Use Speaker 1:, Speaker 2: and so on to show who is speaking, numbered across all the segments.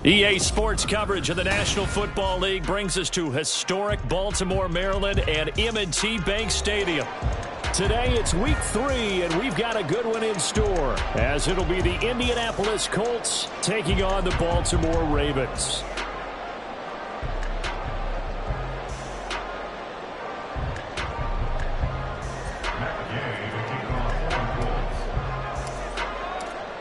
Speaker 1: EA Sports coverage of the National Football League brings us to historic Baltimore, Maryland and M&T Bank Stadium. Today it's week 3, and we've got a good one in store, as it'll be the Indianapolis Colts taking on the Baltimore Ravens.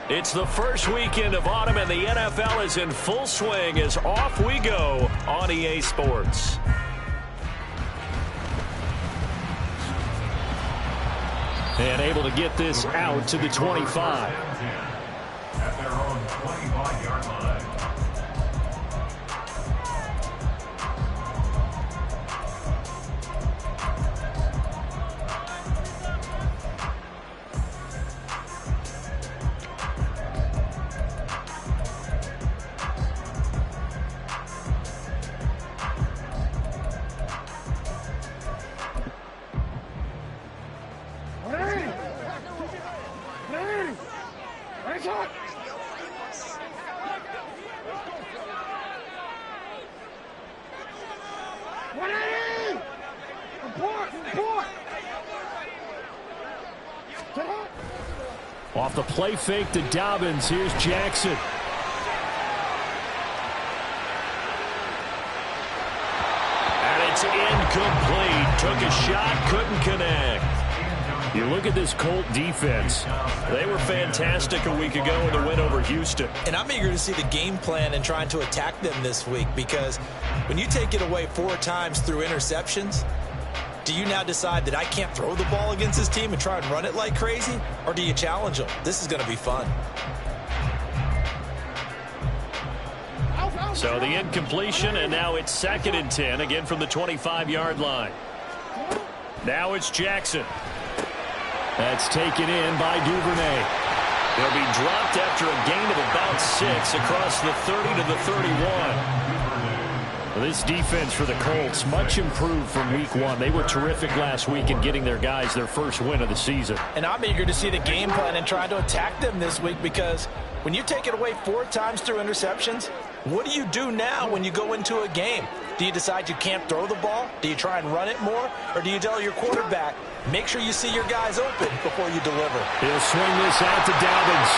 Speaker 1: It's the first weekend of autumn, and the NFL is in full swing as off we go on EA Sports. And able to get this out to the 25.
Speaker 2: At their own 25-yard line.
Speaker 1: Off the play fake to Dobbins. Here's Jackson. And it's incomplete. Took a shot, couldn't connect. You look at this Colt defense. They were fantastic a week ago in the win over Houston.
Speaker 3: And I'm eager to see the game plan and trying to attack them this week, because when you take it away 4 times through interceptions, do you now decide that I can't throw the ball against this team and try and run it like crazy? Or do you challenge them? This is going to be fun.
Speaker 1: So the incompletion, and now it's 2nd and 10, again from the 25-yard line. Now it's Jackson. That's taken in by Duvernay. He'll be dropped after a gain of about 6 across the 30 to the 31. This defense for the Colts, much improved from week 1. They were terrific last week in getting their guys their first win of the season.
Speaker 3: And I'm eager to see the game plan and try to attack them this week, because when you take it away 4 times through interceptions, what do you do now when you go into a game? Do you decide you can't throw the ball? Do you try and run it more? Or do you tell your quarterback, make sure you see your guys open before you deliver?
Speaker 1: He'll swing this out to Dobbins.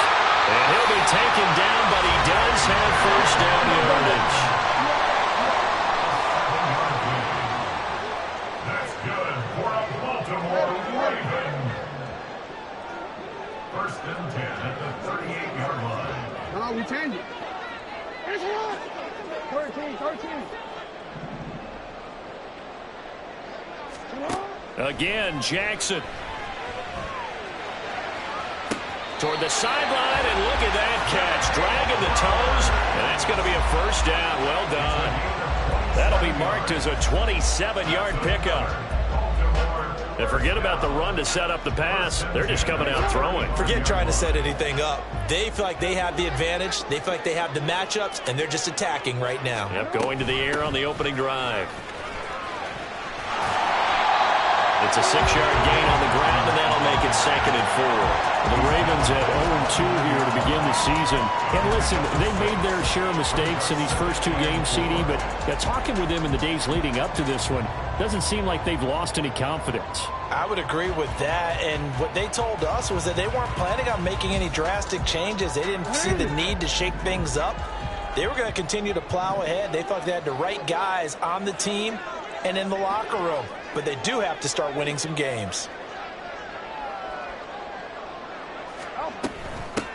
Speaker 1: And he'll be taken down, but he does have first down yardage.
Speaker 4: We change it. 13.
Speaker 1: Again, Jackson. Toward the sideline, and look at that catch. Dragging the toes, and that's going to be a first down. Well done. That'll be marked as a 27-yard pickup. And forget about the run to set up the pass. They're just coming out throwing.
Speaker 3: Forget trying to set anything up. They feel like they have the advantage. They feel like they have the matchups, and they're just attacking right now.
Speaker 1: Yep, going to the air on the opening drive. It's a 6-yard gain on the ground, and that'll make it 2nd and 4. The Ravens at 0-2 here to begin the season. And listen, they made their share of mistakes in these first 2 games, CD, but talking with them in the days leading up to this one, doesn't seem like they've lost any confidence.
Speaker 3: I would agree with that, and what they told us was that they weren't planning on making any drastic changes. They didn't see the need to shake things up. They were going to continue to plow ahead. They thought they had the right guys on the team and in the locker room, but they do have to start winning some games.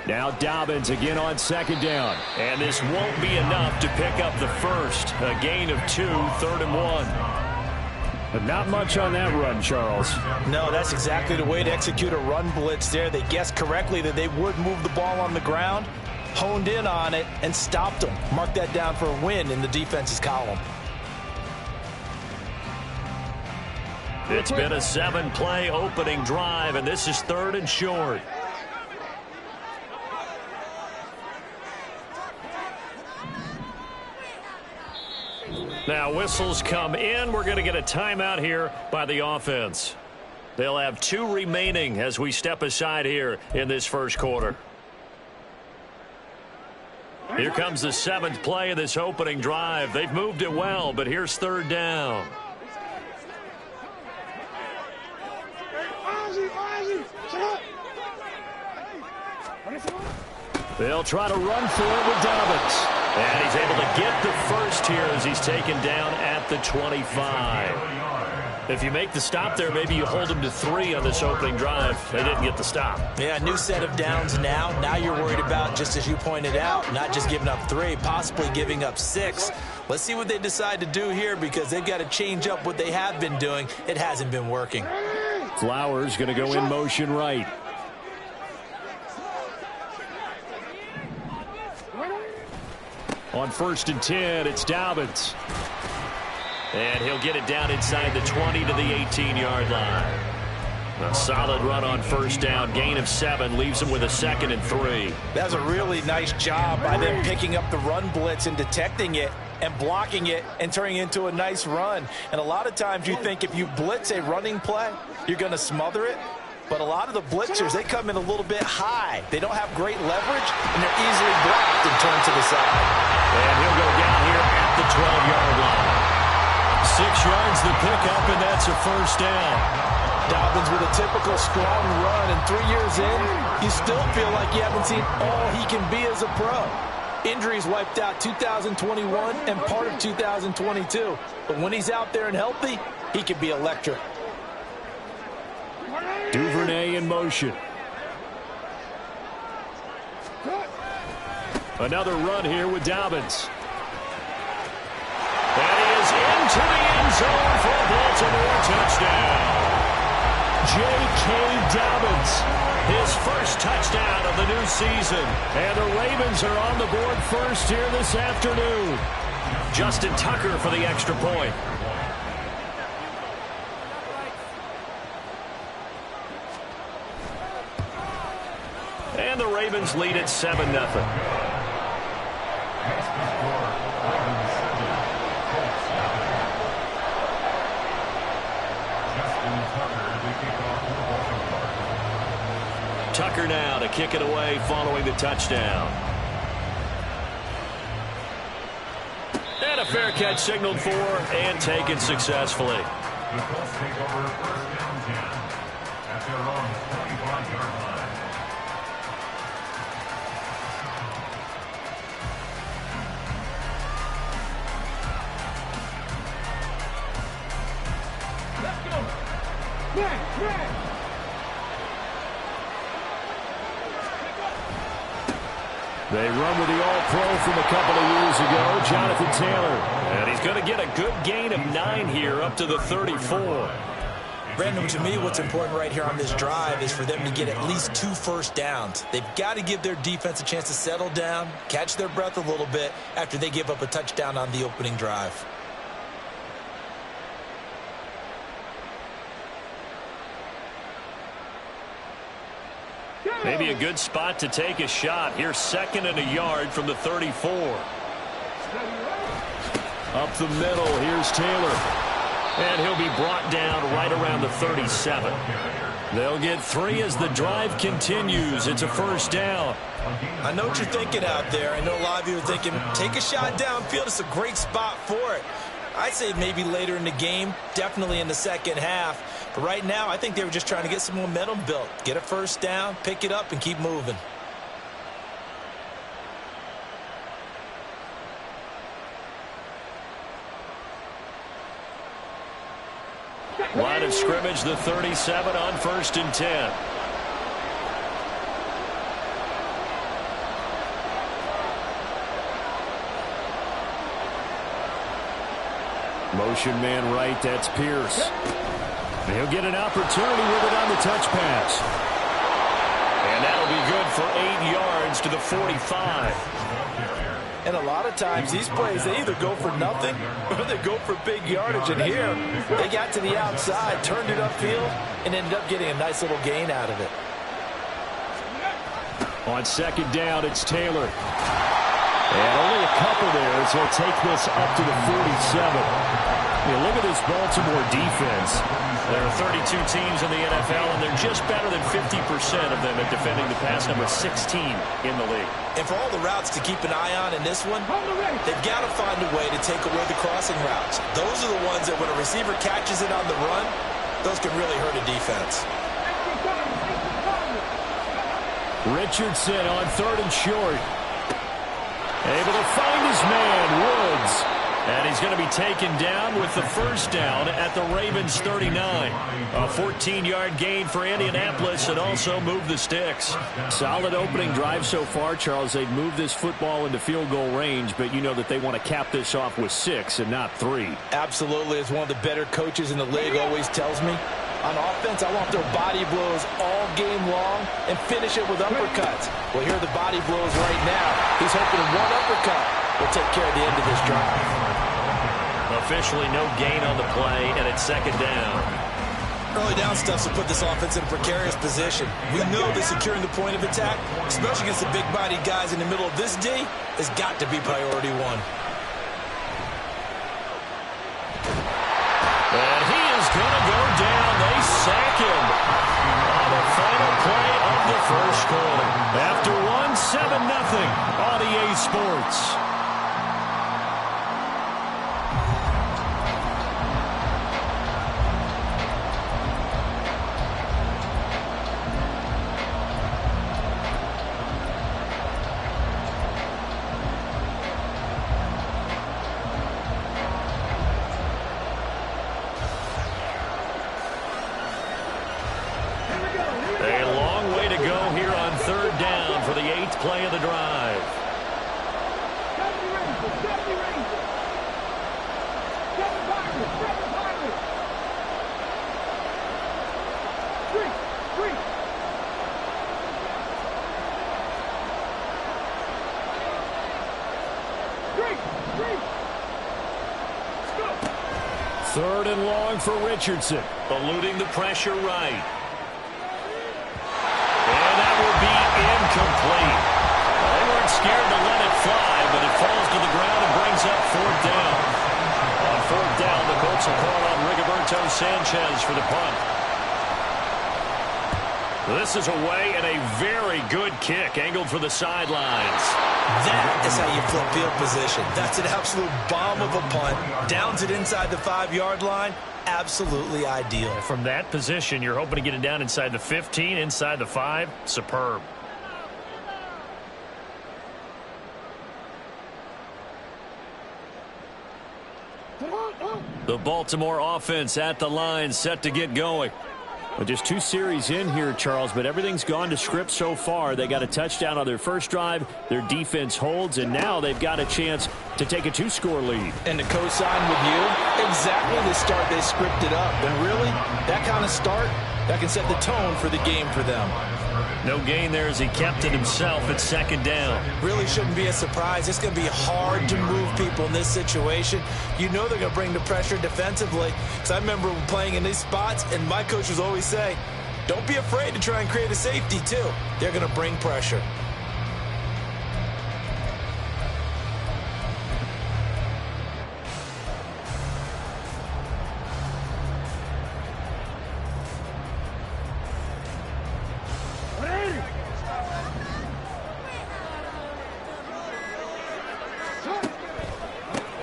Speaker 1: Now Dobbins again on 2nd down, and this won't be enough to pick up the first. A gain of 2, 3rd and 1. But not much on that run, Charles.
Speaker 3: No, that's exactly the way to execute a run blitz there. They guessed correctly that they would move the ball on the ground, honed in on it, and stopped them. Mark that down for a win in the defense's column.
Speaker 1: It's been a 7-play opening drive, and this is 3rd and short. Now whistles come in. We're going to get a timeout here by the offense. They'll have 2 remaining as we step aside here in this first quarter. Here comes the 7th play of this opening drive. They've moved it well, but here's 3rd down. They'll try to run for it with Dobbins. And he's able to get the first here as he's taken down at the 25. If you make the stop there, maybe you hold them to 3 on this opening drive. They didn't get the stop.
Speaker 3: Yeah, new set of downs now. Now you're worried about, just as you pointed out, not just giving up 3, possibly giving up 6. Let's see what they decide to do here because they've got to change up what they have been doing. It hasn't been working.
Speaker 1: Flowers going to go in motion right. On 1st and 10, it's Dobbins. And he'll get it down inside the 20 to the 18-yard line. A solid run on 1st down. Gain of 7 leaves him with a 2nd and 3.
Speaker 3: That was a really nice job by them picking up the run blitz and detecting it and blocking it and turning it into a nice run. And a lot of times you think if you blitz a running play, you're going to smother it. But a lot of the blitzers, they come in a little bit high. They don't have great leverage, and they're easily blocked and turned to the side.
Speaker 1: And he'll go down here at the 12-yard line. 6 yards the pickup, and that's a 1st down.
Speaker 3: Dobbins with a typical strong run, and 3 years in, you still feel like you haven't seen all he can be as a pro. Injuries wiped out 2021 and part of 2022. But when he's out there and healthy, he can be electric.
Speaker 1: Duvernay in motion. Another run here with Dobbins. That is into the end zone for a Baltimore touchdown. J.K. Dobbins, his first touchdown of the new season. And the Ravens are on the board first here this afternoon. Justin Tucker for the extra point. And the Ravens lead at 7-0. Tucker now to kick it away following the touchdown. And a fair catch signaled for and taken successfully.
Speaker 2: The Colts take over 1st and 10 at their own 25-yard line.
Speaker 1: They run with the All-Pro from a couple of years ago, Jonathan Taylor. And he's going to get a good gain of 9 here up to the 34.
Speaker 3: Brandon, to me, what's important right here on this drive is for them to get at least 2 first downs. They've got to give their defense a chance to settle down, catch their breath a little bit after they give up a touchdown on the opening drive.
Speaker 1: Maybe a good spot to take a shot. Here's 2nd and a yard from the 34. Up the middle, here's Taylor. And he'll be brought down right around the 37. They'll get 3 as the drive continues. It's a 1st down.
Speaker 3: I know what you're thinking out there. I know a lot of you are thinking, take a shot downfield. It's a great spot for it. I'd say maybe later in the game, definitely in the second half. But right now, I think they were just trying to get some momentum built. Get a 1st down, pick it up, and keep moving.
Speaker 1: Line of scrimmage, the 37 on 1st and 10. Motion man right, that's Pierce. And he'll get an opportunity with it on the touch pass. And that'll be good for 8 yards to the 45.
Speaker 3: And a lot of times, these plays, they either go for nothing or they go for big yardage. And here, they got to the outside, turned it upfield, and ended up getting a nice little gain out of it.
Speaker 1: On 2nd down, it's Taylor. And only a couple there as he'll take this up to the 47. You look at this Baltimore defense. There are 32 teams in the NFL, and they're just better than 50% of them at defending the pass, number 16 in the league.
Speaker 3: And for all the routes to keep an eye on in this one, they've got to find a way to take away the crossing routes. Those are the ones that when a receiver catches it on the run, those can really hurt a defense.
Speaker 1: Richardson on 3rd and short. Able to find his man, Woods. And he's going to be taken down with the first down at the Ravens 39. A 14-yard gain for Indianapolis, and also move the sticks. Solid opening drive so far, Charles. They've moved this football into field goal range, but you know that they want to cap this off with 6 and not 3.
Speaker 3: Absolutely. As one of the better coaches in the league always tells me, on offense, I want their body blows all game long and finish it with uppercuts. Well, here are the body blows right now. He's hoping one uppercut will take care of the end of this drive.
Speaker 1: Officially no gain on the play, and it's 2nd down.
Speaker 3: Early down stuff to put this offense in a precarious position. We know that securing the point of attack, especially against the big-bodied guys in the middle of this D, has got to be priority 1.
Speaker 1: And he is going to go down. They sack him on the final play of the first quarter. After 7-0 on EA Sports. Play of the drive. Third and long for Richardson. Eluding the pressure right. And that will be incomplete. They weren't scared to let it fly, but it falls to the ground and brings up 4th down. On 4th down, the Colts will call on Rigoberto Sanchez for the punt. This is away and a very good kick, angled for the sidelines.
Speaker 3: That is how you flip field position. That's an absolute bomb of a punt. Downs it inside the 5-yard line. Absolutely ideal.
Speaker 1: From that position, you're hoping to get it down inside the 15, inside the 5. Superb. The Baltimore offense at the line, set to get going. Well, just 2 series in here, Charles, but everything's gone to script so far. They got a touchdown on their first drive. Their defense holds, and now they've got a chance to take a 2-score lead.
Speaker 3: And to co-sign with you, exactly the start they scripted up. And really, that kind of start, that can set the tone for the game for them.
Speaker 1: No gain there as he kept it himself at 2nd down.
Speaker 3: Really shouldn't be a surprise. It's going to be hard to move people in this situation. You know they're going to bring the pressure defensively. Because I remember playing in these spots, and my coach was always saying, don't be afraid to try and create a safety, too. They're going to bring pressure.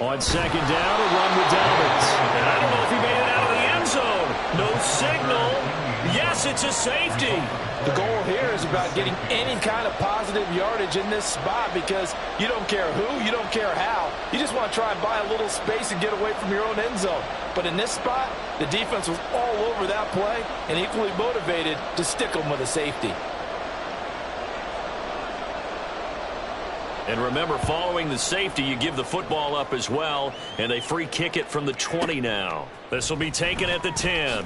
Speaker 1: On 2nd down, a run with Dobbins. And I don't know if he made it out of the end zone. No signal. Yes, it's a safety.
Speaker 3: The goal here is about getting any kind of positive yardage in this spot because you don't care who, you don't care how. You just want to try and buy a little space and get away from your own end zone. But in this spot, the defense was all over that play and equally motivated to stick them with a safety.
Speaker 1: And remember, following the safety, you give the football up as well, and they free kick it from the 20 now. This will be taken at the 10.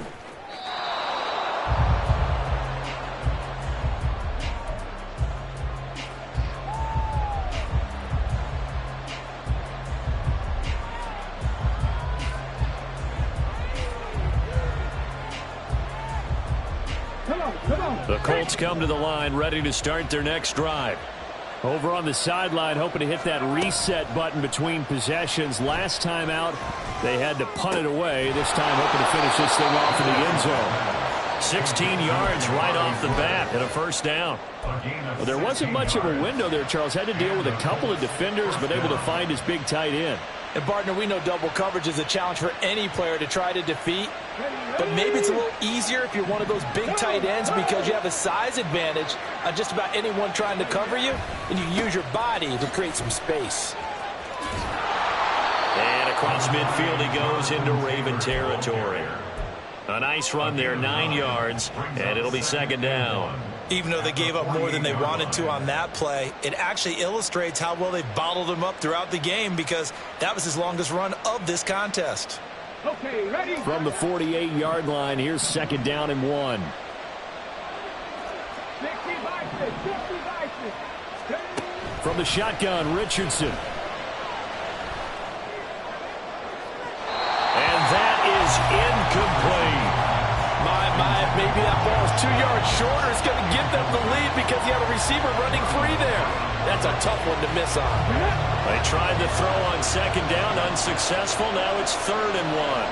Speaker 1: The Colts come to the line ready to start their next drive. Over on the sideline, hoping to hit that reset button between possessions. Last time out, they had to punt it away. This time, hoping to finish this thing off in the end zone. 16 yards right off the bat and a first down. Well, there wasn't much of a window there, Charles. Had to deal with a couple of defenders, but able to find his big tight end.
Speaker 3: And, partner, we know double coverage is a challenge for any player to try to defeat. But maybe it's a little easier if you're one of those big tight ends because you have a size advantage on just about anyone trying to cover you, and you use your body to create some space.
Speaker 1: And across midfield he goes into Raven territory. A nice run there, 9 yards, and it'll be second down.
Speaker 3: Even though they gave up more than they wanted to on that play, it actually illustrates how well they bottled him up throughout the game because that was his longest run of this contest.
Speaker 4: Okay, ready?
Speaker 1: From the 48-yard line, here's second down and 1.
Speaker 4: 60
Speaker 1: From the shotgun, Richardson. And that is incomplete.
Speaker 3: Maybe that ball is 2 yards shorter. It's going to give them the lead because he had a receiver running free there. That's a tough one to miss on.
Speaker 1: They tried to throw on second down, unsuccessful. Now it's 3rd and 1.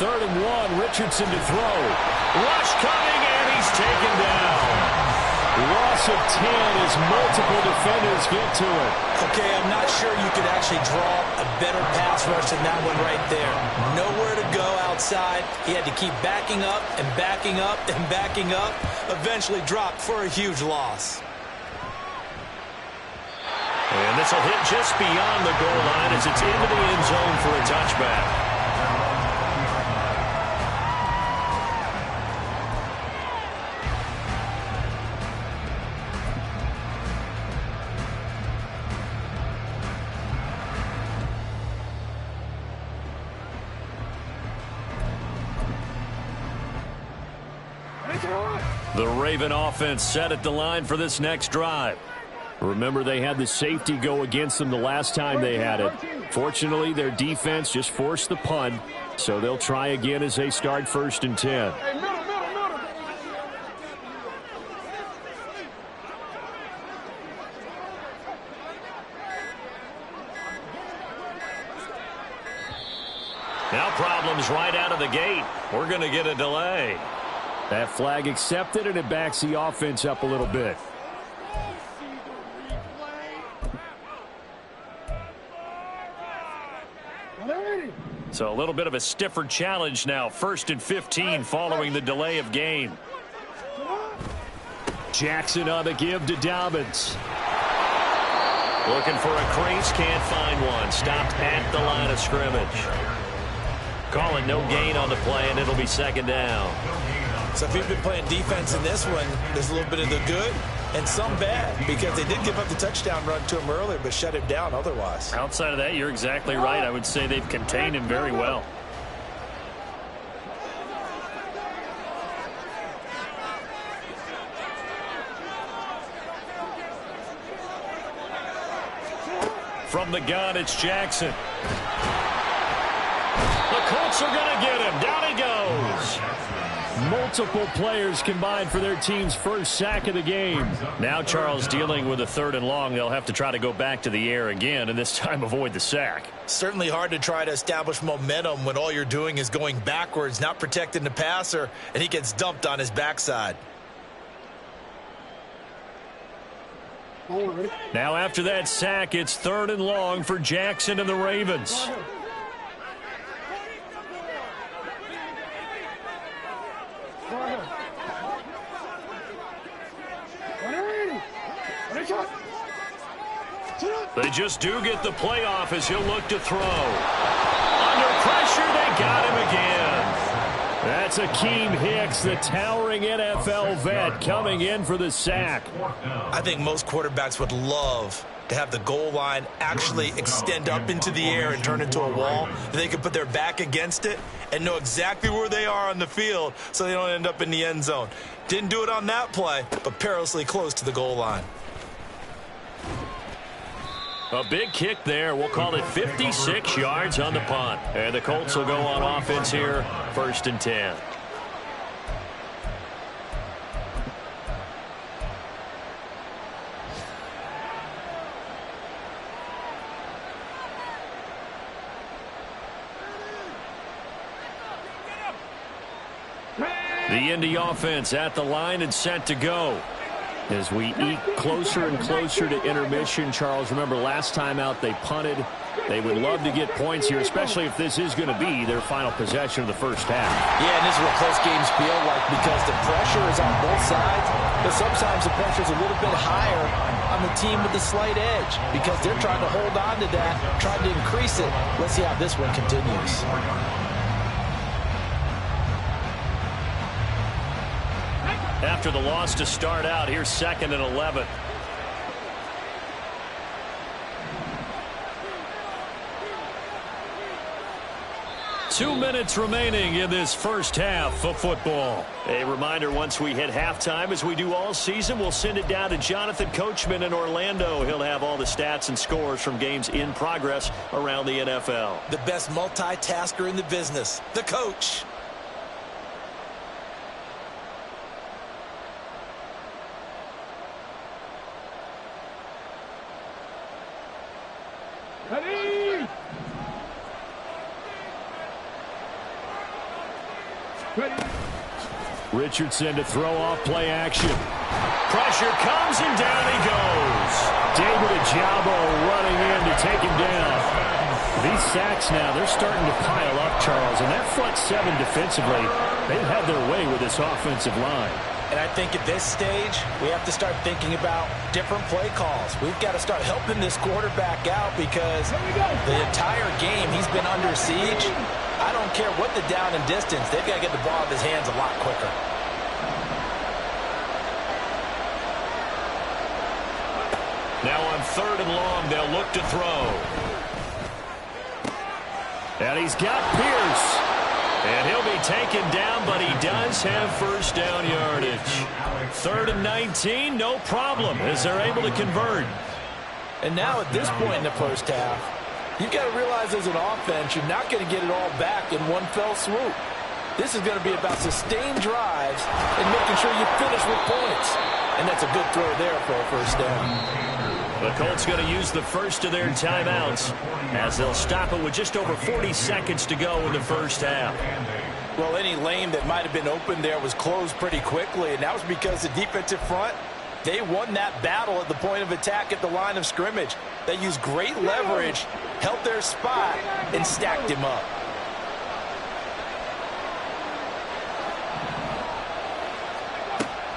Speaker 1: 3rd and 1, Richardson to throw. Rush coming, and he's taken down. Loss of 10 as multiple defenders get to it.
Speaker 3: Okay, I'm not sure you could actually draw a better pass rush than that one right there. Nowhere to go outside. He had to keep backing up and backing up and backing up. Eventually dropped for a huge loss.
Speaker 1: And this will hit just beyond the goal line as it's into the end zone for a touchback. The Raven offense set at the line for this next drive. Remember, they had the safety go against them the last time they had it. Fortunately, their defense just forced the punt, so they'll try again as they start 1st and 10. Now problems right out of the gate. We're going to get a delay. That flag accepted, and it backs the offense up a little bit. So a little bit of a stiffer challenge now. 1st and 15 following the delay of game. Jackson on the give to Dobbins. Looking for a crease, can't find one. Stopped at the line of scrimmage. Calling no gain on the play, and it'll be second down.
Speaker 3: So if you've been playing defense in this one, there's a little bit of the good and some bad because they did give up the touchdown run to him earlier but shut him down otherwise.
Speaker 1: Outside of that, you're exactly right. I would say they've contained him very well. From the gun, it's Jackson. The Colts are going to get him. Down he goes. Multiple players combined for their team's first sack of the game. Now Charles dealing with a 3rd and long. They'll have to try to go back to the air again, and this time avoid the sack.
Speaker 3: Certainly hard to try to establish momentum when all you're doing is going backwards, not protecting the passer, and he gets dumped on his backside.
Speaker 1: Now after that sack, it's 3rd and long for Jackson and the Ravens. They just do get the playoff as he'll look to throw. Under pressure, they got him again. That's Akeem Hicks, the towering NFL vet, coming in for the sack.
Speaker 3: I think most quarterbacks would love to have the goal line actually extend up into the air and turn into a wall. They can put their back against it and know exactly where they are on the field so they don't end up in the end zone. Didn't do it on that play, but perilously close to the goal line.
Speaker 1: A big kick there. We'll call it 56 yards on the punt. And the Colts will go on offense here, 1st and 10. The Indy offense at the line and set to go. As we eke closer and closer to intermission, Charles, remember last time out they punted. They would love to get points here, especially if this is going to be their final possession of the first half.
Speaker 3: Yeah, and this is what close games feel like because the pressure is on both sides, but sometimes the pressure is a little bit higher on the team with the slight edge because they're trying to hold on to that, trying to increase it. Let's see how this one continues.
Speaker 1: After the loss to start out, here's 2nd and 11. Two minutes remaining in this first half of football. A reminder, once we hit halftime, as we do all season, we'll send it down to Jonathan Coachman in Orlando. He'll have all the stats and scores from games in progress around the NFL.
Speaker 3: The best multitasker in the business, the coach.
Speaker 4: Ready? Ready?
Speaker 1: Richardson to throw off play action. Pressure comes and down he goes. David Ajabo running in to take him down. These sacks now, they're starting to pile up, Charles. And that front seven defensively, they've had their way with this offensive line.
Speaker 3: And I think at this stage, we have to start thinking about different play calls. We've got to start helping this quarterback out because the entire game he's been under siege. I don't care what the down and distance. They've got to get the ball out of his hands a lot quicker.
Speaker 1: Now on 3rd and long, they'll look to throw. And he's got Pierce. And he'll be taken down, but he does have first down yardage. 3rd and 19, no problem, as they're able to convert.
Speaker 3: And now at this point in the first half, you've got to realize as an offense, you're not going to get it all back in one fell swoop. This is going to be about sustained drives and making sure you finish with points. And that's a good throw there for a first down.
Speaker 1: The Colts going to use the first of their timeouts as they'll stop it with just over 40 seconds to go in the first half.
Speaker 3: Well, any lane that might have been open there was closed pretty quickly, and that was because the defensive front, they won that battle at the point of attack at the line of scrimmage. They used great leverage, held their spot, and stacked him up.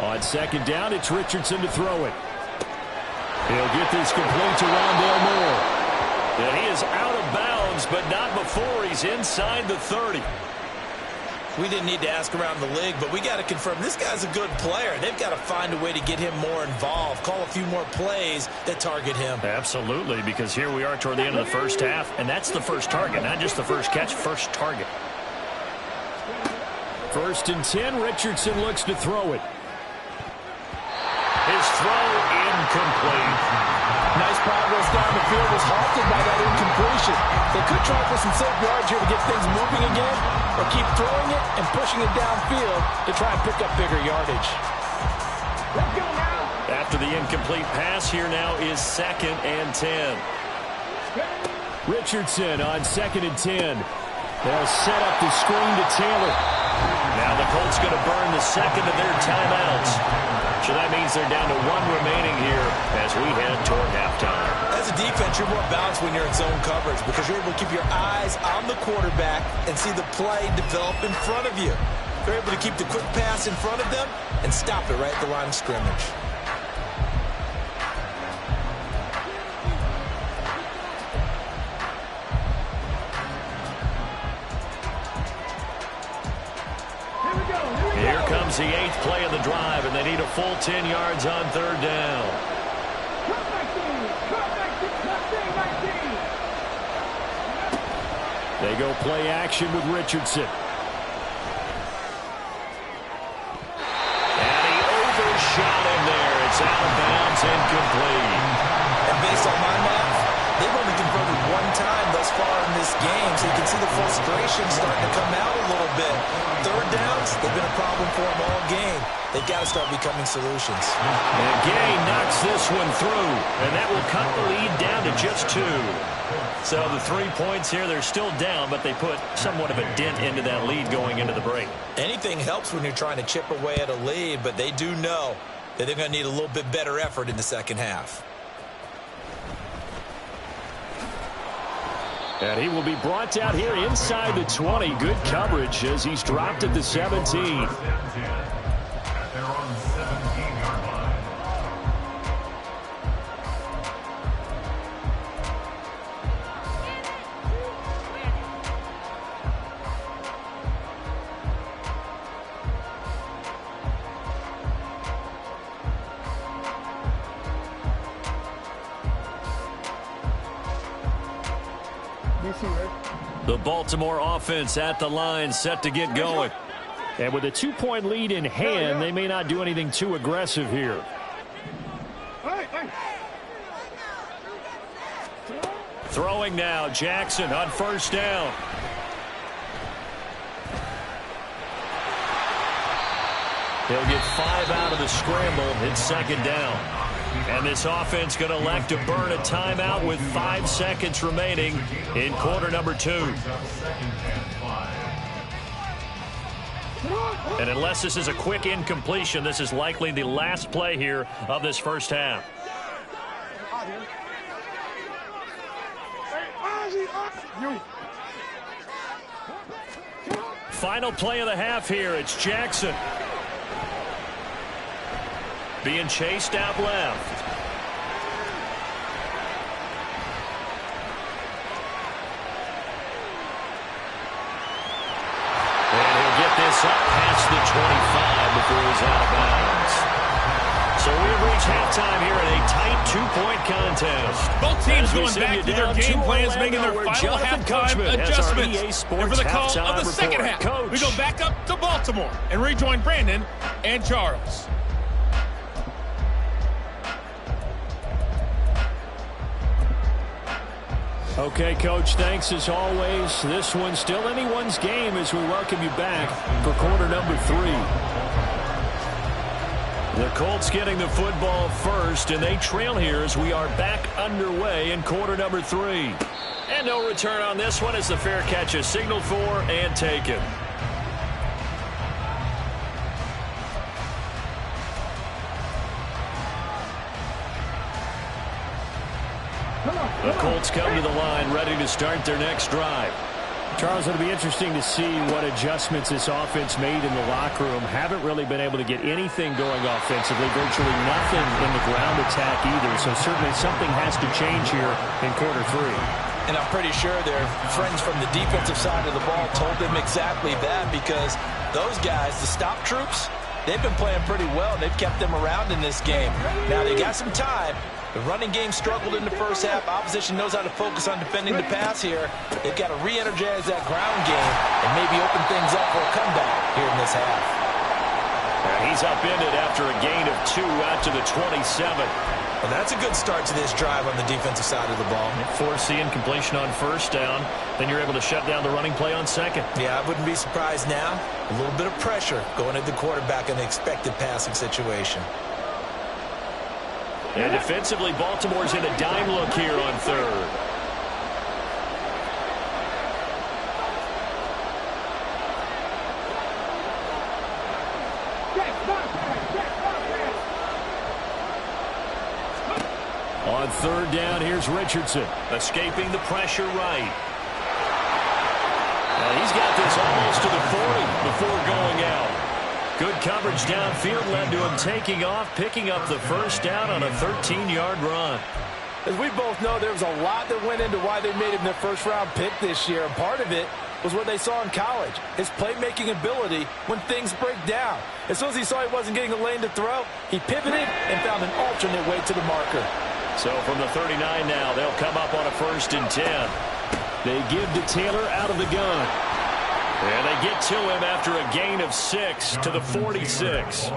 Speaker 1: On 2nd down, it's Richardson to throw it. He'll get this complete to Rondale Moore. And he is out of bounds, but not before he's inside the 30.
Speaker 3: We didn't need to ask around the league, but we got to confirm this guy's a good player. They've got to find a way to get him more involved, call a few more plays that target him.
Speaker 1: Absolutely, because here we are toward the end of the first half, and that's the first target, not just the first catch, first target. 1st and 10, Richardson looks to throw it. His throw incomplete.
Speaker 3: Nice progress down the field was halted by that incompletion. They could try for some safe yards here to get things moving again, or keep throwing it and pushing it downfield to try and pick up bigger yardage.
Speaker 4: Let's go now.
Speaker 1: After the incomplete pass, here now is 2nd and 10. Richardson on 2nd and 10. They'll set up the screen to Taylor. Now the Colts going to burn the 2nd of their timeouts. So that means they're down to 1 remaining here as we head toward halftime.
Speaker 3: As a defense, you're more balanced when you're in zone coverage because you're able to keep your eyes on the quarterback and see the play develop in front of you. You're able to keep the quick pass in front of them and stop it right at the line of scrimmage.
Speaker 1: Here comes the 8th play of the drive, and they need a full 10 yards on 3rd down. They go play action with Richardson. And he overshot him there. It's out of bounds, incomplete.
Speaker 3: And based on my math, they've only converted 1 time thus far in this game, so you can see the frustration starting to come out a little bit. 3rd downs, they've been a problem for them all game. they've got to start becoming solutions.
Speaker 1: And Gay knocks this one through, and that will cut the lead down to just 2. So the 3 points here, they're still down, but they put somewhat of a dent into that lead going into the break.
Speaker 3: Anything helps when you're trying to chip away at a lead, but they do know that they're going to need a little bit better effort in the second half.
Speaker 1: And he will be brought down here inside the 20. Good coverage as he's dropped at the 17.
Speaker 2: At their own 17-yard line.
Speaker 1: The Baltimore offense at the line, set to get going. And with a 2-point lead in hand, they may not do anything too aggressive here. Throwing now, Jackson on first down. He'll get 5 out of the scramble. It's second down. And this offense going to elect to burn a timeout with 5 seconds remaining in quarter number 2. And unless this is a quick incompletion, this is likely the last play here of this first half. Final play of the half here. It's Jackson. Being chased out left. And he'll get this up past the 25 before he's out of bounds. So we've reached halftime here in a tight 2-point contest.
Speaker 5: Both teams going back to their game plans, making their final halftime adjustments. And for the call of the second half, we go back up to Baltimore and rejoin Brandon and Charles.
Speaker 1: Okay, Coach, thanks as always. This one's still anyone's game as we welcome you back for quarter number 3. The Colts getting the football first, and they trail here as we are back underway in quarter number 3. And no return on this one as the fair catch is signaled for and taken. The Colts come to the line, ready to start their next drive. Charles, it'll be interesting to see what adjustments this offense made in the locker room. Haven't really been able to get anything going offensively, virtually nothing in the ground attack either. So certainly something has to change here in quarter 3.
Speaker 3: And I'm pretty sure their friends from the defensive side of the ball told them exactly that, because those guys, the stop troops, they've been playing pretty well. They've kept them around in this game. Now they got some time. The running game struggled in the first half. Opposition knows how to focus on defending the pass here. They've got to re-energize that ground game and maybe open things up for a comeback here in this half.
Speaker 1: And he's upended after a gain of 2 out to the 27.
Speaker 3: Well, that's a good start to this drive on the defensive side of the ball.
Speaker 1: Force the incompletion on first down. Then you're able to shut down the running play on second.
Speaker 3: Yeah, I wouldn't be surprised now. A little bit of pressure going at the quarterback in the expected passing situation.
Speaker 1: And defensively, Baltimore's in a dime look here on third. On third down, here's Richardson. Escaping the pressure right. And he's got this almost to the 40 before going out. Good coverage downfield led to him taking off, picking up the first down on a 13-yard run.
Speaker 3: As we both know, there was a lot that went into why they made him their first-round pick this year. And part of it was what they saw in college, his playmaking ability when things break down. As soon as he saw he wasn't getting a lane to throw, he pivoted and found an alternate way to the marker.
Speaker 1: So from the 39 now, they'll come up on a 1st and 10. They give to Taylor out of the gun. And they get to him after a gain of 6 to the 46.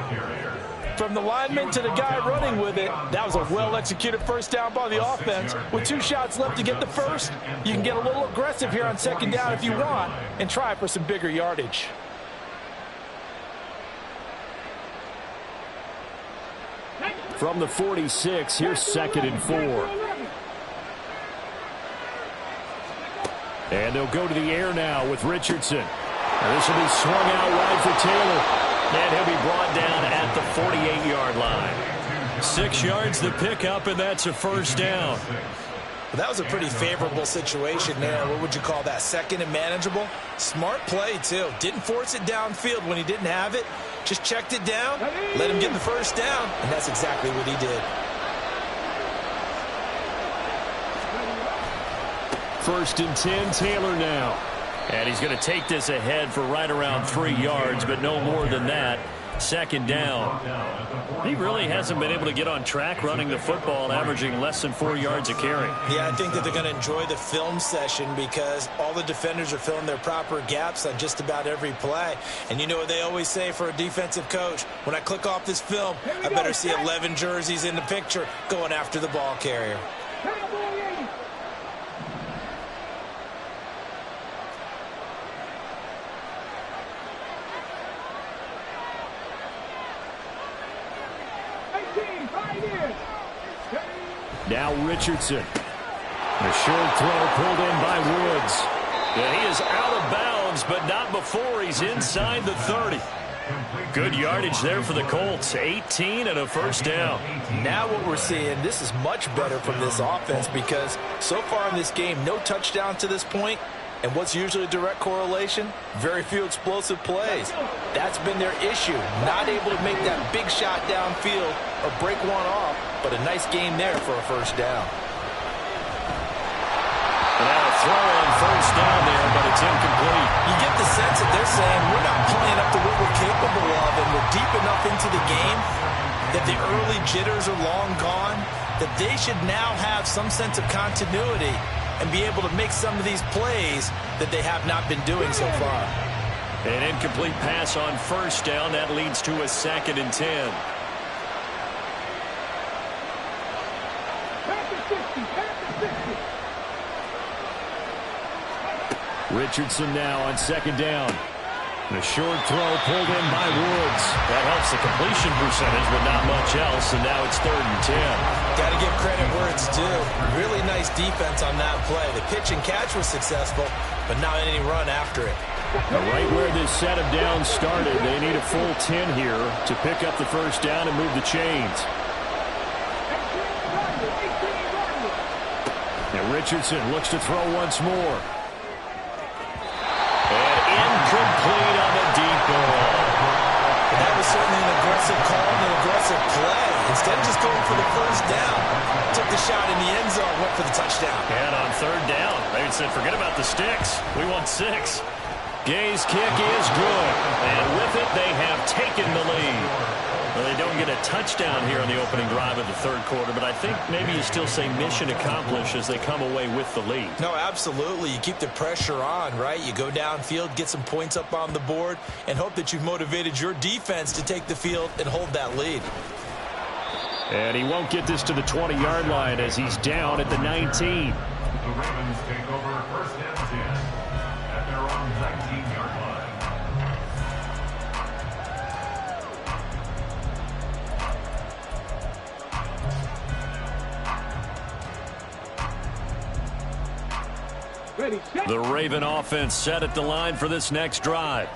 Speaker 3: From the lineman to the guy running with it, that was a well-executed first down by the offense. With 2 shots left to get the first, you can get a little aggressive here on second down if you want and try for some bigger yardage.
Speaker 1: From the 46, here's 2nd and 4. And they'll go to the air now with Richardson. And this will be swung out wide for Taylor. And he'll be brought down at the 48-yard line. 6 yards to pick up, and that's a first down.
Speaker 3: Well, that was a pretty favorable situation there. What would you call that? 2nd and manageable? Smart play, too. Didn't force it downfield when he didn't have it. Just checked it down, let him get the first down, and that's exactly what he did.
Speaker 1: 1st and 10, Taylor now. And he's going to take this ahead for right around 3 yards, but no more than that. 2nd down. He really hasn't been able to get on track running the football, averaging less than 4 yards a carry.
Speaker 3: Yeah, I think that they're going to enjoy the film session because all the defenders are filling their proper gaps on just about every play. And you know what they always say for a defensive coach? When I click off this film, I better see 11 jerseys in the picture going after the ball carrier.
Speaker 1: Now Richardson. A short throw pulled in by Woods. And he is out of bounds, but not before he's inside the 30. Good yardage there for the Colts. 18 and a first down.
Speaker 3: Now what we're seeing, this is much better from this offense because so far in this game, no touchdown to this point. And what's usually a direct correlation? Very few explosive plays. That's been their issue. Not able to make that big shot downfield or break one off, but a nice game there for a first down.
Speaker 1: Now a throw on first down there, but it's incomplete.
Speaker 3: You get the sense that they're saying we're not playing up to what we're capable of, and we're deep enough into the game that the early jitters are long gone, that they should now have some sense of continuity and be able to make some of these plays that they have not been doing so far.
Speaker 1: An incomplete pass on first down. That leads to a 2nd and 10. Richardson now on 2nd down. And a short throw pulled in by Woods. That helps the completion percentage, but not much else. And now it's 3rd and 10.
Speaker 3: Got to give credit where it's due. Really nice defense on that play. The pitch and catch was successful, but not any run after it.
Speaker 1: Now right where this set of downs started, they need a full 10 here to pick up the first down and move the chains. Now Richardson looks to throw once more. And incomplete on the deep ball.
Speaker 3: That was certainly an aggressive call and an aggressive play. Instead of just going for the first down, took the shot in the end zone, went for the touchdown.
Speaker 1: And on 3rd down, they said, forget about the sticks. We want 6. Gay's kick is good. And with it, they have taken the lead. Well, they don't get a touchdown here on the opening drive of the 3rd quarter, but I think maybe you still say mission accomplished as they come away with the lead.
Speaker 3: No, absolutely. You keep the pressure on, right? You go downfield, get some points up on the board, and hope that you've motivated your defense to take the field and hold that lead.
Speaker 1: And he won't get this to the 20-yard line as he's down at the 19.
Speaker 2: The Ravens take over 1st and 10 at their own 19-yard line.
Speaker 1: The Raven offense set at the line for this next drive.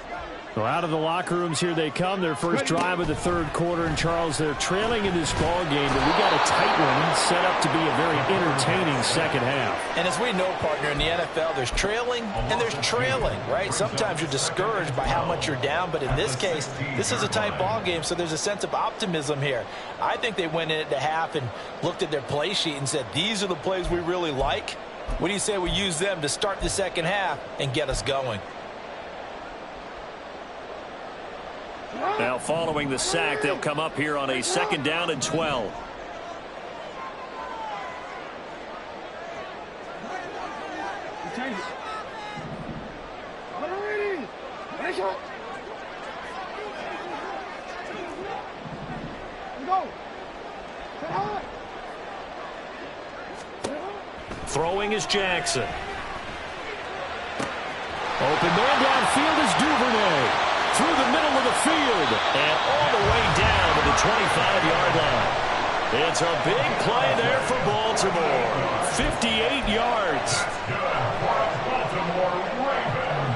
Speaker 1: Well, out of the locker rooms here they come. Their first drive of the 3rd quarter. And, Charles, they're trailing in this ball game, but we got a tight one set up to be a very entertaining second half.
Speaker 3: And as we know, partner, in the NFL, there's trailing and there's trailing, right? Sometimes you're discouraged by how much you're down, but in this case, this is a tight ball game, so there's a sense of optimism here. I think they went in at the half and looked at their play sheet and said, these are the plays we really like. What do you say we use them to start the second half and get us going?
Speaker 1: Now, following the sack, they'll come up here on a 2nd down and 12. Throwing is Jackson. Open man downfield is Duvernay. Through the middle of the field and all the way down to the 25-yard line. It's a big play there for Baltimore. 58 yards.
Speaker 2: Baltimore Ravens.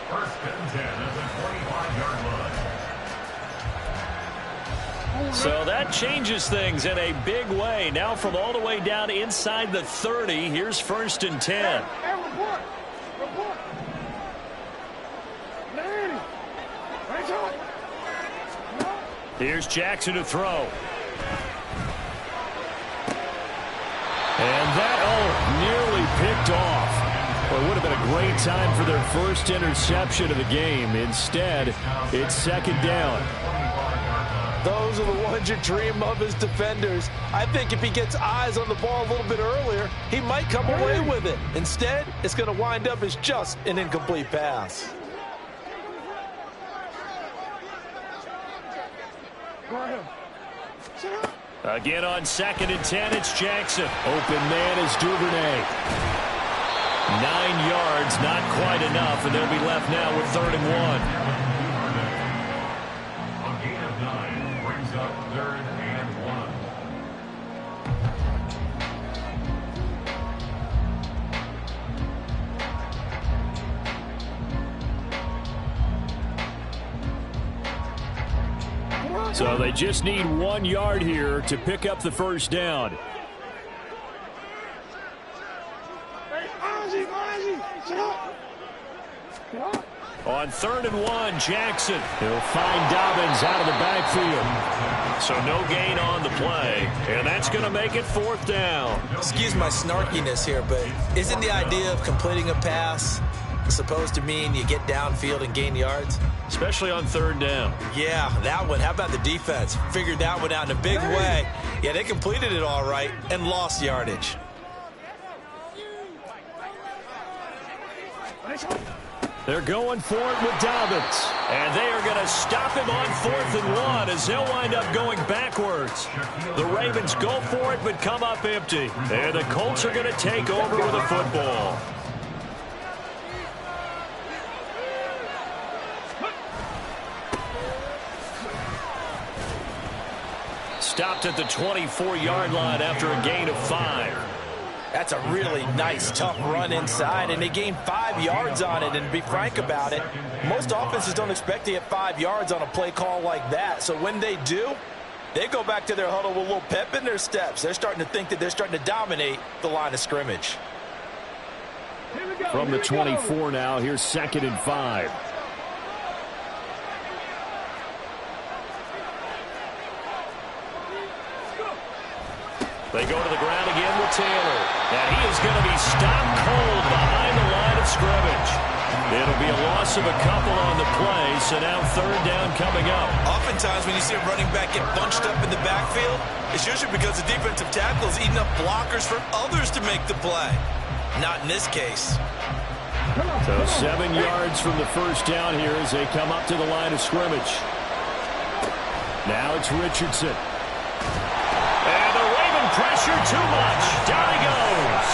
Speaker 2: First and 10 at the 25-yard line.
Speaker 1: So that changes things in a big way. Now from all the way down inside the 30, here's first and 10.
Speaker 4: Hey, report. Report. Manny. Right on.
Speaker 1: Here's Jackson to throw. And that, nearly picked off. Well, it would have been a great time for their first interception of the game. Instead, it's second down.
Speaker 3: Those are the ones you dream of as defenders. I think if he gets eyes on the ball a little bit earlier, he might come away with it. Instead, it's going to wind up as just an incomplete pass.
Speaker 1: Again on second and 10, it's Jackson. Open man is Duvernay. 9 yards, not quite enough, and they'll be left now with 3rd and 1.
Speaker 2: A gain of 9 brings up 3rd and 1.
Speaker 1: So they just need 1 yard here to pick up the first down.
Speaker 4: Hey, Ozzy, sit up. Get up.
Speaker 1: On 3rd and 1, Jackson. He'll find Dobbins out of the backfield. So no gain on the play, and that's going to make it 4th down.
Speaker 3: Excuse my snarkiness here, but isn't the idea of completing a pass supposed to mean you get downfield and gain yards?
Speaker 1: Especially on 3rd down.
Speaker 3: Yeah, that one. How about the defense? Figured that one out in a big way. Yeah, they completed it all right and lost yardage.
Speaker 1: They're going for it with Dobbins. And they are going to stop him on 4th and 1 as they'll wind up going backwards. The Ravens go for it but come up empty. And the Colts are going to take over with a football. Stopped at the 24-yard line after a gain of 5.
Speaker 3: That's a really nice, tough run inside, and they gained 5 yards on it. And to be frank about it, most offenses don't expect to get 5 yards on a play call like that. So when they do, they go back to their huddle with a little pep in their steps. They're starting to think that they're starting to dominate the line of scrimmage.
Speaker 1: From the 24 now, here's 2nd and 5. They go to the ground again with Taylor. And he is going to be stopped cold behind the line of scrimmage. It'll be a loss of a couple on the play, so now 3rd down coming up.
Speaker 3: Oftentimes when you see a running back get bunched up in the backfield, it's usually because the defensive tackle is eating up blockers for others to make the play. Not in this case.
Speaker 1: So 7 yards from the first down here as they come up to the line of scrimmage. Now it's Richardson. Pressure too much. Down he goes.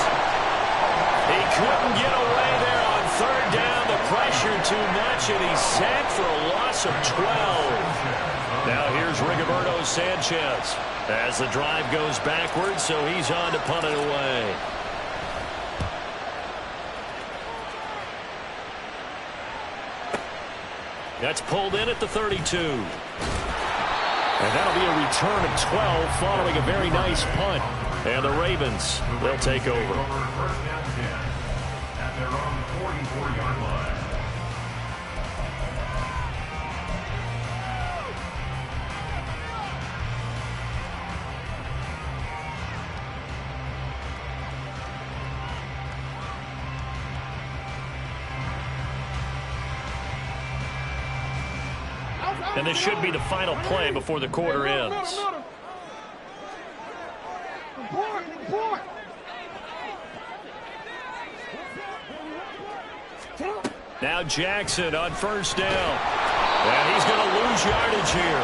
Speaker 1: He couldn't get away there on 3rd down. The pressure too much, and he's sacked for a loss of 12. Now here's Rigoberto Sanchez as the drive goes backwards, so he's on to punt it away. That's pulled in at the 32. And that'll be a return of 12 following a very nice punt. And the Ravens, they'll take over.
Speaker 2: First down 10 at their own 44-yard line.
Speaker 1: And this should be the final play before the quarter ends. Now Jackson on 1st down. And he's going to lose yardage here,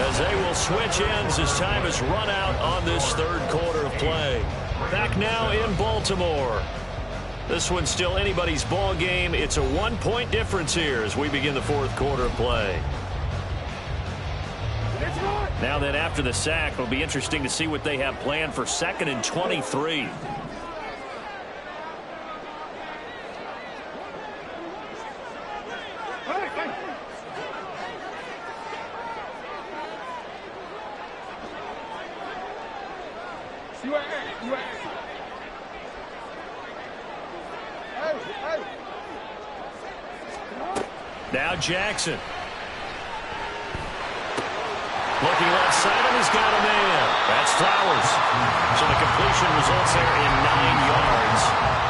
Speaker 1: as they will switch ends as time has run out on this 3rd quarter of play. Back now in Baltimore. This one's still anybody's ball game. It's a 1-point difference here as we begin the 4th quarter of play. Now then, after the sack, it'll be interesting to see what they have planned for 2nd and 23. Now Jackson. Looking left side, and he's got a man. That's Flowers. So the completion results there in 9 yards.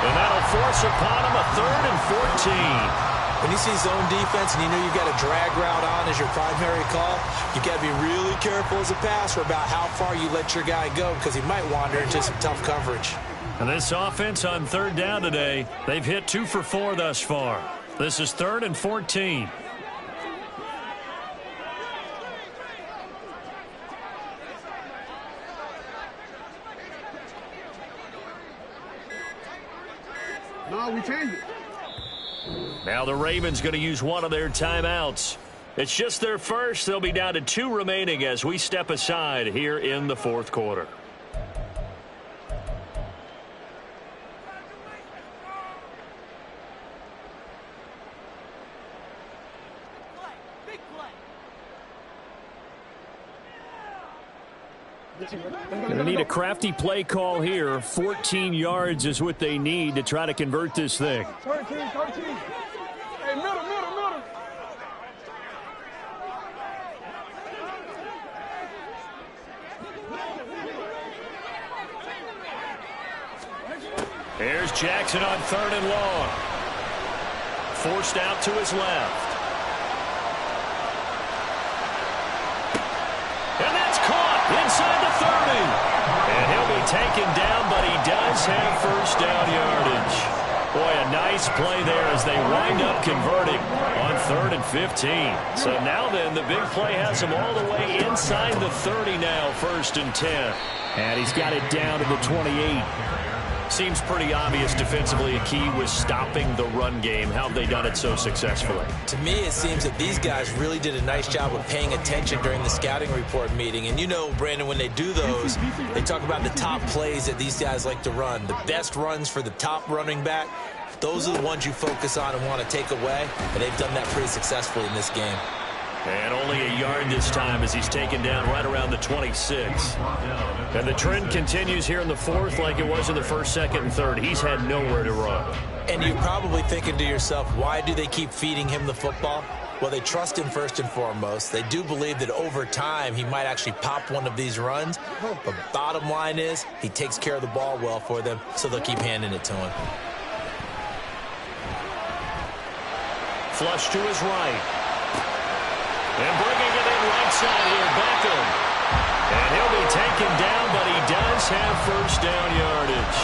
Speaker 1: And that'll force upon him a 3rd and 14.
Speaker 3: When you see zone defense and you know you've got a drag route on as your primary call, you've got to be really careful as a passer about how far you let your guy go because he might wander into some tough coverage.
Speaker 1: And this offense on 3rd down today, they've hit 2 for 4 thus far. This is 3rd and 14.
Speaker 4: No, we changed it.
Speaker 1: Now the Ravens going to use one of their timeouts. It's just their first. They'll be down to 2 remaining as we step aside here in the 4th quarter. Going to need a crafty play call here. 14 yards is what they need to try to convert this thing.
Speaker 4: 13. Hey, middle.
Speaker 1: Here's Jackson on 3rd and long. Forced out to his left. And that's caught inside the 30. And he'll be taken down, but he does have 1st down yardage. Boy, a nice play there as they wind up converting on 3rd and 15. So now then, the big play has him all the way inside the 30 now, 1st and 10. And he's got it down to the 28. Seems pretty obvious defensively a key was stopping the run game. How have they done it so successfully?
Speaker 3: To me, it seems that these guys really did a nice job of paying attention during the scouting report meeting. And you know, Brandon, when they do those, they talk about the top plays that these guys like to run. The best runs for the top running back, those are the ones you focus on and want to take away. And they've done that pretty successfully in this game.
Speaker 1: And only a yard this time as he's taken down right around the 26. And the trend continues here in the 4th like it was in the 1st, 2nd, and 3rd. He's had nowhere to run.
Speaker 3: And you're probably thinking to yourself, why do they keep feeding him the football? Well, they trust him first and foremost. They do believe that over time he might actually pop one of these runs. But bottom line is he takes care of the ball well for them, so they'll keep handing it to him.
Speaker 1: Flush to his right. And bringing it in right side here, Beckham. And he'll be taken down, but he does have 1st down yardage.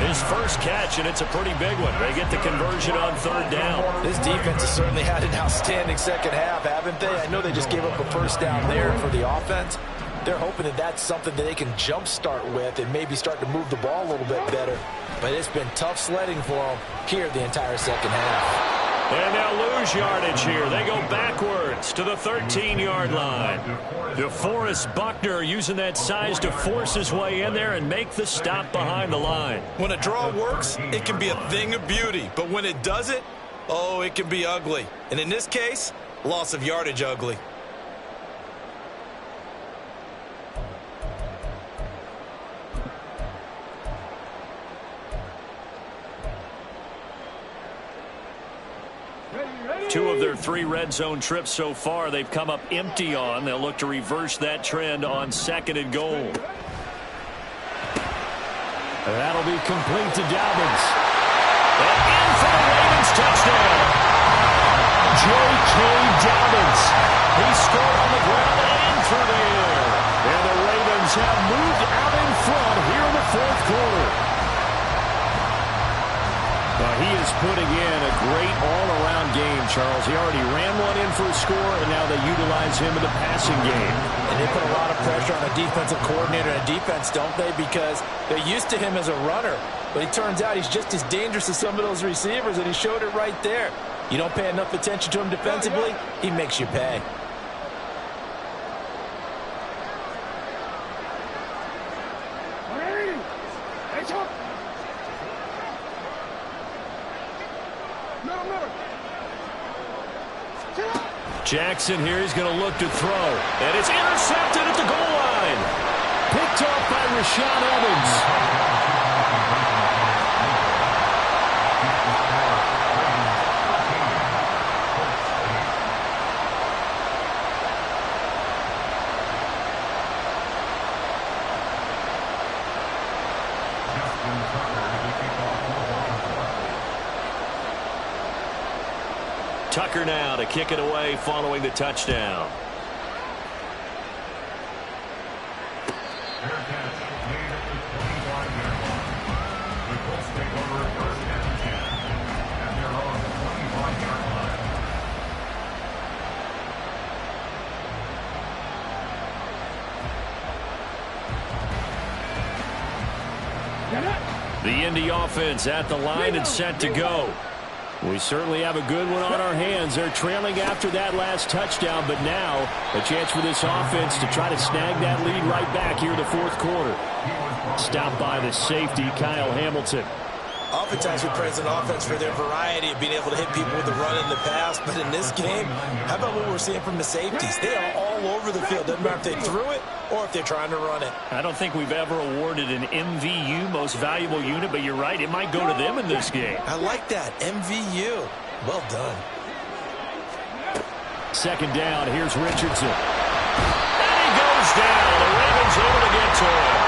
Speaker 1: His first catch, and it's a pretty big one. They get the conversion on 3rd down.
Speaker 3: This defense has certainly had an outstanding second half, haven't they? I know they just gave up a 1st down there for the offense. They're hoping that that's something that they can jumpstart with and maybe start to move the ball a little bit better. But it's been tough sledding for them here the entire second half.
Speaker 1: And they'll lose yardage here. They go backwards to the 13-yard line. DeForest Buckner using that size to force his way in there and make the stop behind the line.
Speaker 3: When a draw works, it can be a thing of beauty. But when it doesn't, oh, it can be ugly. And in this case, loss of yardage ugly.
Speaker 1: Two of their 3 red zone trips so far they've come up empty on. They'll look to reverse that trend on 2nd and goal. That'll be complete to Dobbins. And in for the Ravens touchdown. J.K. Dobbins. He scored on the ground and through the air. And the Ravens have moved out in front here in the 4th quarter. He is putting in a great all-around game, Charles. He already ran one in for a score, and now they utilize him in the passing game.
Speaker 3: And they put a lot of pressure on a defensive coordinator and defense, don't they? Because they're used to him as a runner. But it turns out he's just as dangerous as some of those receivers, and he showed it right there. You don't pay enough attention to him defensively, he makes you pay.
Speaker 1: Jackson here is going to look to throw. And it's intercepted at the goal line. Picked up by Rashaan Evans. Tucker now to kick it away following the touchdown. The Indy offense at the line and set to go. We certainly have a good one on our hands. They're trailing after that last touchdown, but now a chance for this offense to try to snag that lead right back here in the fourth quarter. Stopped by the safety, Kyle Hamilton.
Speaker 3: Oftentimes we praise an offense for their variety of being able to hit people with the run and the pass, but in this game, how about what we're seeing from the safeties? They are all over the field. Doesn't matter if they threw it or if they're trying to run it.
Speaker 1: I don't think we've ever awarded an MVU, most valuable unit, but you're right, it might go to them in this game.
Speaker 3: I like that, MVU. Well done.
Speaker 1: Second down, here's Richardson. And he goes down. The Ravens able to get to him.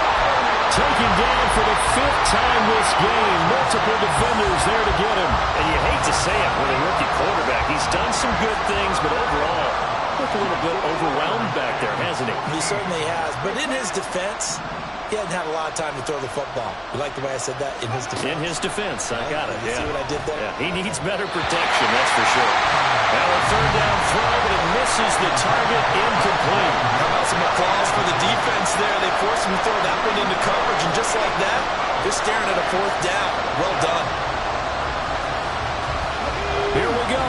Speaker 1: Taken down for the fifth time this game. Multiple defenders there to get him. And you hate to say it with a rookie quarterback. He's done some good things, but overall, looked a little bit overwhelmed back there, hasn't he?
Speaker 3: He certainly has. But in his defense, he hasn't had a lot of time to throw the football. You like the way I said that? In his defense.
Speaker 1: In his defense. I got it.
Speaker 3: You see what I did there?
Speaker 1: Yeah, he needs better protection, that's for sure. Now a third down throw, but it misses the target, incomplete.
Speaker 3: How about some applause for the defense there? They forced him to throw that one into coverage, and just like that, they're staring at a fourth down. Well done.
Speaker 1: Here we go.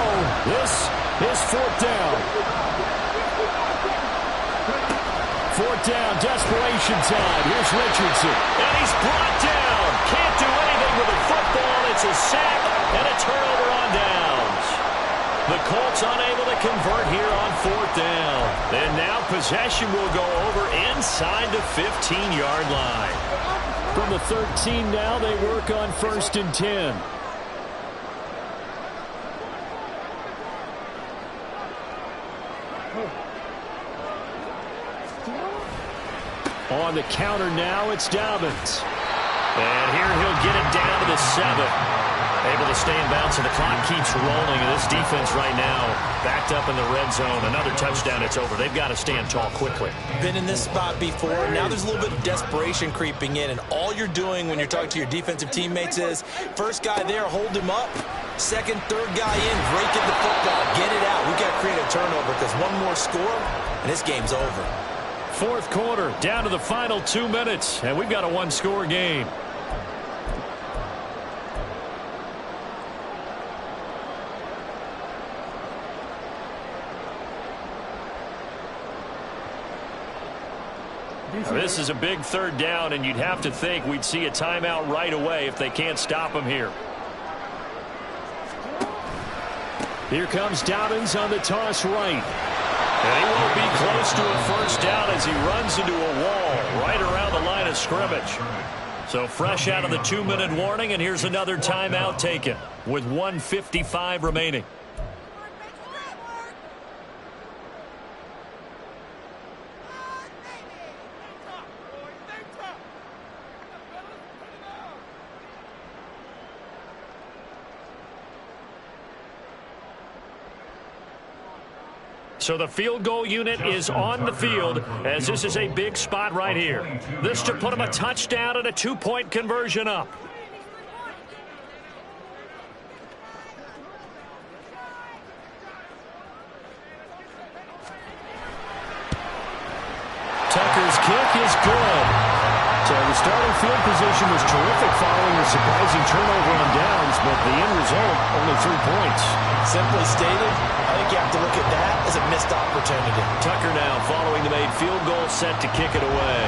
Speaker 1: This is fourth down. Fourth down, desperation time. Here's Richardson. And he's brought down. Can't do anything with the football. It's a sack and a turnover on downs. The Colts unable to convert here on fourth down. And now possession will go over inside the 15-yard line. From the 13 now, they work on 1st and 10. On the counter now, it's Dobbins. And here he'll get it down to the 7. Able to stay in bounds, and the clock keeps rolling. And this defense right now backed up in the red zone. Another touchdown, it's over. They've got to stand tall quickly.
Speaker 3: Been in this spot before. Now there's a little bit of desperation creeping in. And all you're doing when you're talking to your defensive teammates is, first guy there, hold him up. Second, third guy in, break in the football. Get it out. We've got to create a turnover because one more score, and this game's over.
Speaker 1: Fourth quarter, down to the final 2 minutes, and we've got a one-score game. Now, this is a big third down, and you'd have to think we'd see a timeout right away if they can't stop him here. Here comes Dobbins on the toss right. And he won't be close to a first down as he runs into a wall right around the line of scrimmage. So fresh out of the 2-minute warning, and here's another timeout taken with 1:55 remaining. So the field goal unit is on the field as this is a big spot right here. This to put them a touchdown and a 2-point conversion up. Tucker's kick is good. So the starting field position was terrific following a surprising turnover on downs, but the end result, only 3 points.
Speaker 3: Simply stated, I think you have to look at that as a missed opportunity.
Speaker 1: Tucker now following the made field goal, set to kick it away.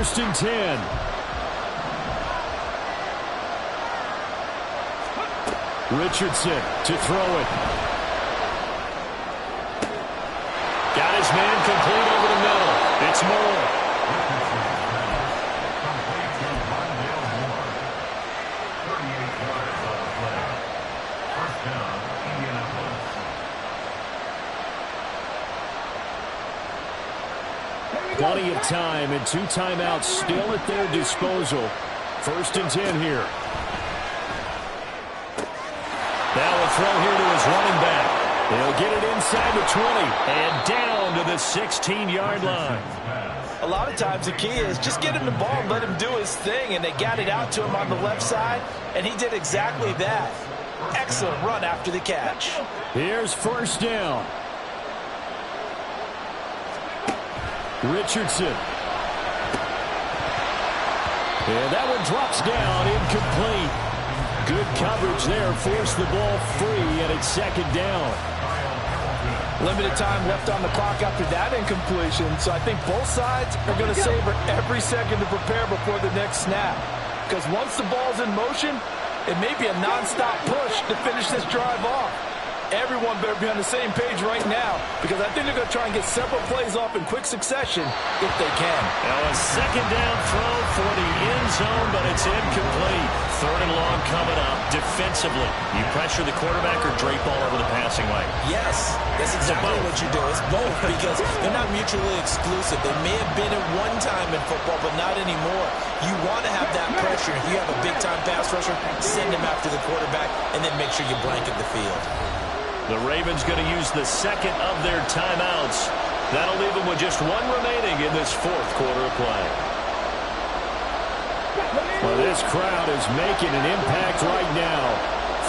Speaker 1: first and 10. Richardson to throw it. Got his man complete over the middle. It's Moore. Plenty of time and 2 timeouts still at their disposal. First and 10 here. Now a throw here to his running back. He'll get it inside the 20 and down to the 16-yard line.
Speaker 3: A lot of times the key is just get him the ball and let him do his thing, and they got it out to him on the left side, and he did exactly that. Excellent run after the catch.
Speaker 1: Here's first down. Richardson. And that one drops down, incomplete. Good coverage there, forced the ball free, and it's second down.
Speaker 3: Limited time left on the clock after that incompletion, so I think both sides are going to savor every second to prepare before the next snap. Because once the ball's in motion, it may be a non-stop push to finish this drive off. Everyone better be on the same page right now, because I think they're going to try and get several plays off in quick succession if they can.
Speaker 1: Now a second down throw for the end zone, but it's incomplete. Third and long coming up. Defensively, you pressure the quarterback or drape all over the passing lane?
Speaker 3: Yes, that's exactly what you do. It's both, because they're not mutually exclusive. They may have been at one time in football, but not anymore. You want to have that pressure. If you have a big-time pass rusher, send him after the quarterback, and then make sure you blanket the field.
Speaker 1: The Ravens going to use the second of their timeouts. That'll leave them with just one remaining in this fourth quarter of play. Well, this crowd is making an impact right now.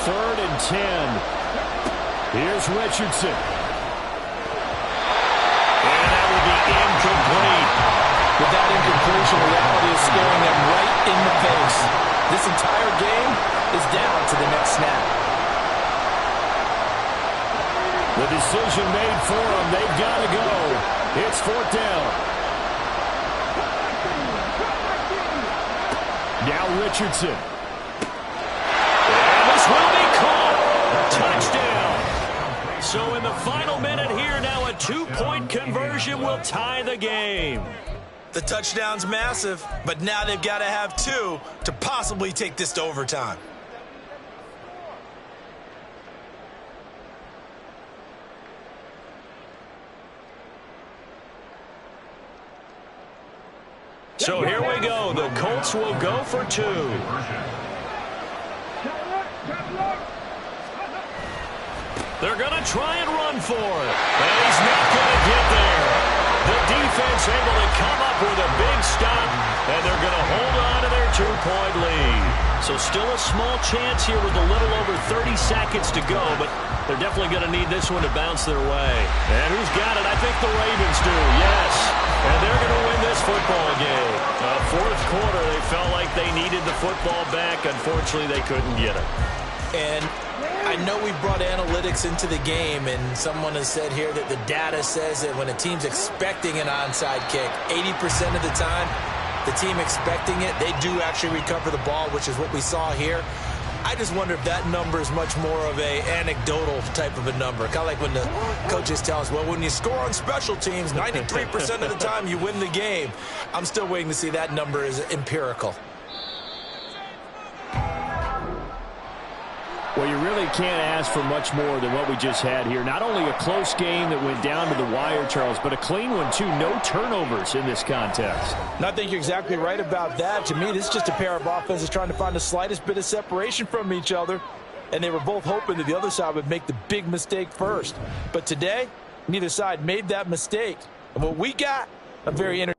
Speaker 1: Third and 10. Here's Richardson. And that will be incomplete.
Speaker 3: With that incompletion, reality is staring them right in the face. This entire game is down to the next snap.
Speaker 1: The decision made for them. They've got to go. It's fourth down. Now Richardson. And this will be caught. Touchdown. So in the final minute here, now a 2-point conversion will tie the game.
Speaker 3: The touchdown's massive, but now they've got to have 2 to possibly take this to overtime.
Speaker 1: So here we go. The Colts will go for 2. They're going to try and run for it. And he's not going to get there. The defense able to come up with a big stop, and they're going to hold on to their 2-point lead. So still a small chance here with a little over 30 seconds to go, but they're definitely going to need this one to bounce their way. And who's got it? I think the Ravens do, yes. And they're going to win this football game. Fourth quarter, they felt like they needed the football back. Unfortunately, they couldn't get it.
Speaker 3: And I know we brought analytics into the game, and someone has said here that the data says that when a team's expecting an onside kick, 80% of the time, the team expecting it, they do actually recover the ball, which is what we saw here. I just wonder if that number is much more of a anecdotal type of a number. Kind of like when the coaches tell us, well, when you score on special teams, 93% of the time you win the game. I'm still waiting to see that number is empirical.
Speaker 1: Well, you really can't ask for much more than what we just had here. Not only a close game that went down to the wire, Charles, but a clean one, too. No turnovers in this contest.
Speaker 3: And I think you're exactly right about that. To me, this is just a pair of offenses trying to find the slightest bit of separation from each other, and they were both hoping that the other side would make the big mistake first. But today, neither side made that mistake. And what we got, a very interesting